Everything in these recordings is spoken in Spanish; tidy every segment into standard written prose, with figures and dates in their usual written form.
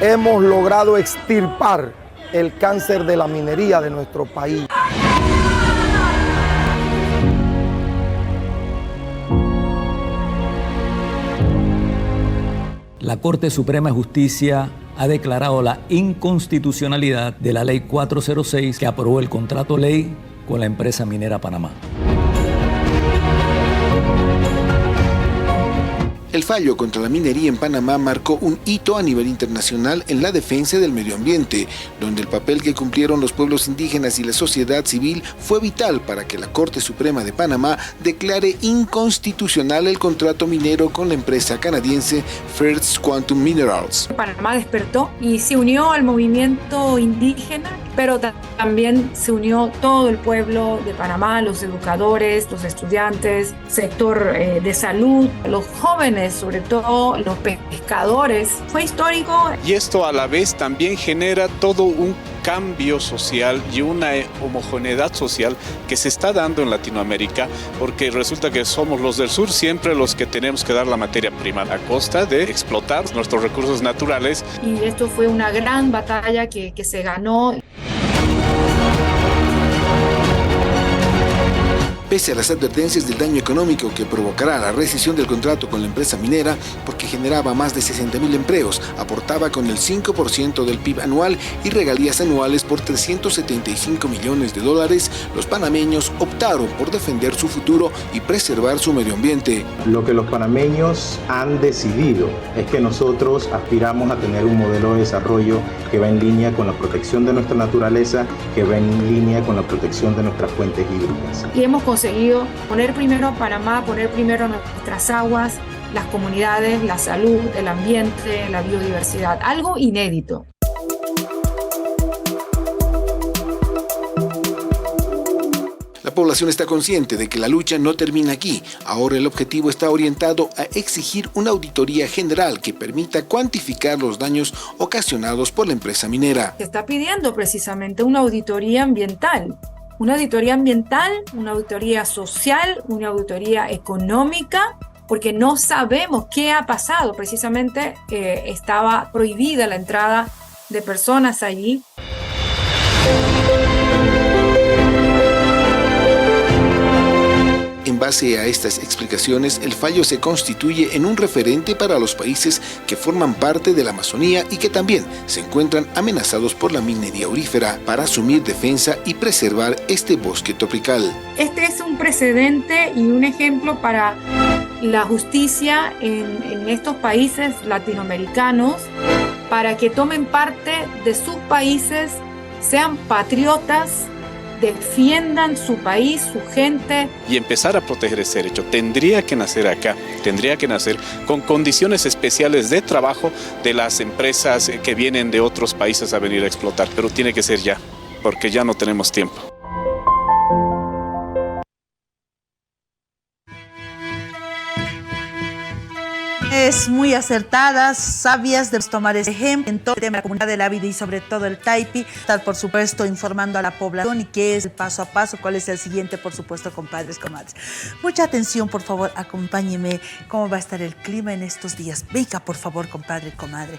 hemos logrado extirpar el cáncer de la minería de nuestro país. La Corte Suprema de Justicia ha declarado la inconstitucionalidad de la Ley 406 que aprobó el contrato ley con la empresa minera Panamá. El fallo contra la minería en Panamá marcó un hito a nivel internacional en la defensa del medio ambiente, donde el papel que cumplieron los pueblos indígenas y la sociedad civil fue vital para que la Corte Suprema de Panamá declare inconstitucional el contrato minero con la empresa canadiense First Quantum Minerals. Panamá despertó y se unió al movimiento indígena, pero también se unió todo el pueblo de Panamá, los educadores, los estudiantes, sector de salud, los jóvenes, sobre todo los pescadores. Fue histórico. Y esto a la vez también genera todo un cambio social y una homogeneidad social que se está dando en Latinoamérica, porque resulta que somos los del sur siempre los que tenemos que dar la materia prima a costa de explotar nuestros recursos naturales. Y esto fue una gran batalla que se ganó. Pese a las advertencias del daño económico que provocará la rescisión del contrato con la empresa minera, porque generaba más de 60.000 empleos, aportaba con el 5% del PIB anual y regalías anuales por $375 millones, los panameños optaron por defender su futuro y preservar su medio ambiente. Lo que los panameños han decidido es que nosotros aspiramos a tener un modelo de desarrollo que va en línea con la protección de nuestra naturaleza, que va en línea con la protección de nuestras fuentes hídricas. Y hemos conseguido poner primero a Panamá, poner primero nuestras aguas, las comunidades, la salud, el ambiente, la biodiversidad, algo inédito. La población está consciente de que la lucha no termina aquí. Ahora el objetivo está orientado a exigir una auditoría general que permita cuantificar los daños ocasionados por la empresa minera. Se está pidiendo precisamente una auditoría ambiental. Una auditoría ambiental, una auditoría social, una auditoría económica, porque no sabemos qué ha pasado. Precisamente estaba prohibida la entrada de personas allí. En base a estas explicaciones, el fallo se constituye en un referente para los países que forman parte de la Amazonía y que también se encuentran amenazados por la minería aurífera para asumir defensa y preservar este bosque tropical. Este es un precedente y un ejemplo para la justicia en estos países latinoamericanos, para que tomen parte de sus países, sean patriotas, defiendan su país, su gente. Y empezar a proteger ese derecho tendría que nacer acá, tendría que nacer con condiciones especiales de trabajo de las empresas que vienen de otros países a venir a explotar, pero tiene que ser ya, porque ya no tenemos tiempo. Muy acertadas, sabias, de tomar ese ejemplo en todo el tema de la comunidad de la vida y sobre todo el Taipi, estar por supuesto informando a la población y qué es el paso a paso, cuál es el siguiente, por supuesto, compadres, comadres. Mucha atención, por favor, acompáñeme cómo va a estar el clima en estos días. Venga, por favor, compadre, comadre.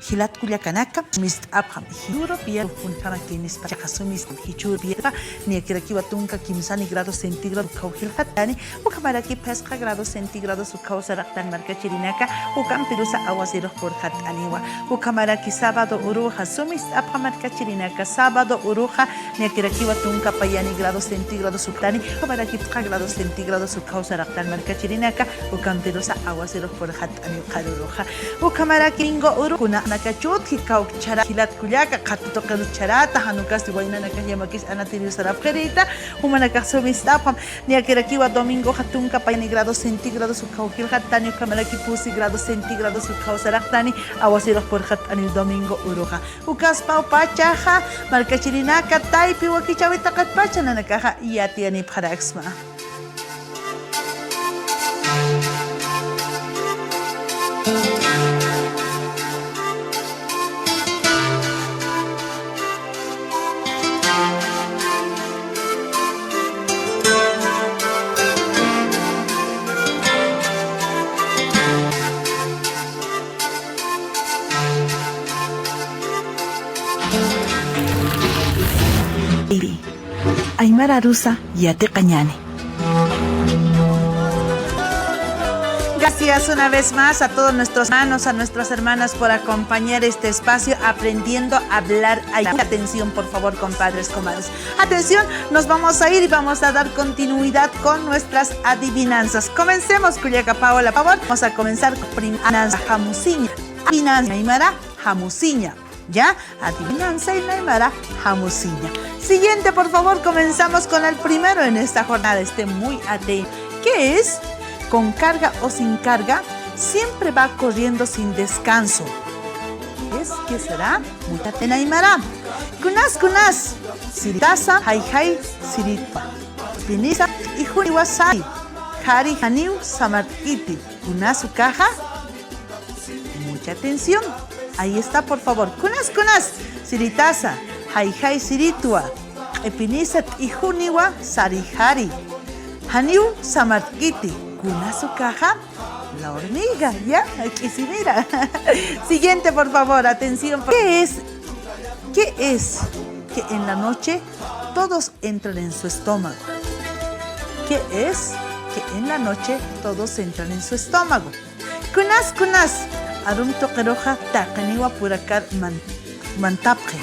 Hilat Culiacanaka, mist abham, hiduro, piel, funtana, quienes pachasumis, hichur, piedra, ni akirakiwatunka, kimsani grados centígrados, kauhil hatani, ukamaraki pesca grados centígrados, su causa ractan marca chirinaka, Ukam pirusa aguaceros por Hataniwa. Ukamaraki sábado uruja sumis apamarka chirinaka sábado uruja neakirakiwa tunka payani grados centígrados sultani. Ukamaraki grados centígrados su causa ractan marca chirinaka. Ukam pirusa aguaceros por Hatani karuruja. Ukamaraki ingo urukuna nakachut hikauk chara hilat kulyaka katuto kalucharata hanukas diwaina nakayamakis anatirius sarapkerita. Umanaka sumis apam neakirakiwa domingo hatunka payani grados centígrados su caujil Hatani. Ukamaraki pusi grados centígrados su causa ractani, aguaceros por el domingo uruja. Ukas pau pachaja, marcachirinaka, taipi, wakichavita katpacha, nanakaja, y atiani paraxma. Taipi, Aymara Rusa Yate Cañane. Gracias una vez más a todos nuestros hermanos, a nuestras hermanas por acompañar este espacio aprendiendo a hablar. Atención, por favor, compadres, comadres. Atención, nos vamos a ir y vamos a dar continuidad con nuestras adivinanzas. Comencemos, Cuyaca Paola, por favor. Vamos a comenzar con adivinanza jamusiña. Adivinanza Aymara jamusiña. ¿Ya? Adivinanza y Aymara jamusiña. Siguiente, por favor, comenzamos con el primero en esta jornada. Esté muy atento. ¿Qué es? Con carga o sin carga, siempre va corriendo sin descanso. ¿Qué será? Mucha tena Aymara. Kunas, siritasa, hai, siripa. Pinisa y juniwasai. Hari, haniu, samarkiti. Kunasu caja. Mucha atención. Ahí está, por favor. Kunas, siritasa, hai, siritua. Epinisa y juniwa, sarihari. Haniu, samarkiti. Kuna su caja, la hormiga, ¿ya? Aquí sí, mira. Siguiente, por favor, atención. ¿Qué es que en la noche todos entran en su estómago? ¿Qué es que en la noche todos entran en su estómago? Kunas, arum toqueroja taqaniwa purakar mantapje.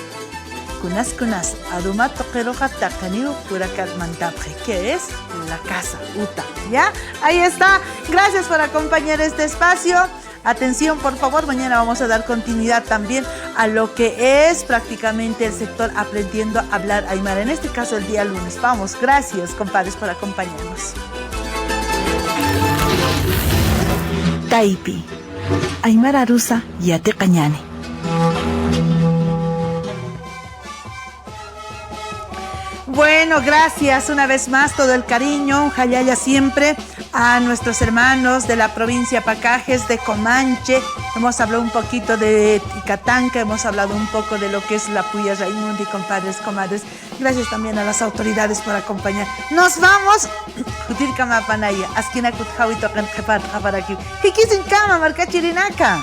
Kunas, aruma toqueroja taqaniwa purakar mantapje. ¿Qué es? La casa, Uta, ¿ya? Ahí está. Gracias por acompañar este espacio. Atención, por favor, mañana vamos a dar continuidad también a lo que es prácticamente el sector aprendiendo a hablar Aymara. En este caso, el día lunes. Vamos, gracias, compadres, por acompañarnos. Taipi, Aymara Rusa Yate Cañane. Bueno, gracias una vez más, todo el cariño, Jayaya siempre, a nuestros hermanos de la provincia Pacajes, de Comanche. Hemos hablado un poquito de Ticatanca, hemos hablado un poco de lo que es la Puya Raimundi, compadres, comadres. Gracias también a las autoridades por acompañar. Nos vamos. Kutirkama panaya, askina kutjawi toqan qepar qaparaki. Hikisin kama markachirinaka.